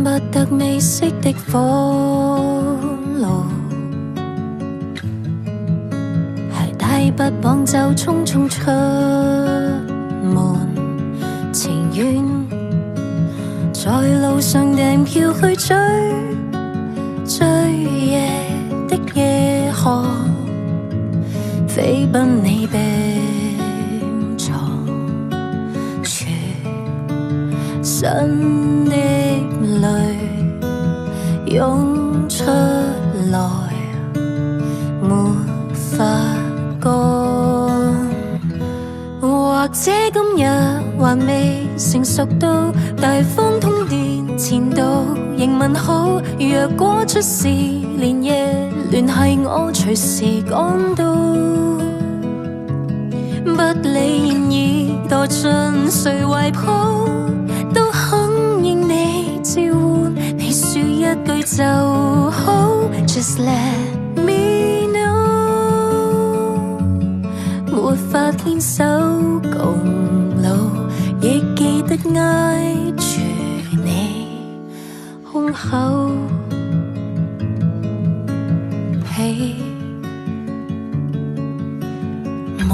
不得未熄的火爐，鞋帶不綁就匆匆出門，情願在路上訂票去追夜的夜河，飛奔你病床，全身的淚湧出來，沒法乾。或者今日還未成熟到大方通電前度，仍問好。若果出事連夜聯繫我，隨時趕到。不理現已墮進誰懷抱，都肯應你召喚。你說一句就好 ，Just let me know。沒法牽手共老，亦記得挨住你胸口。被無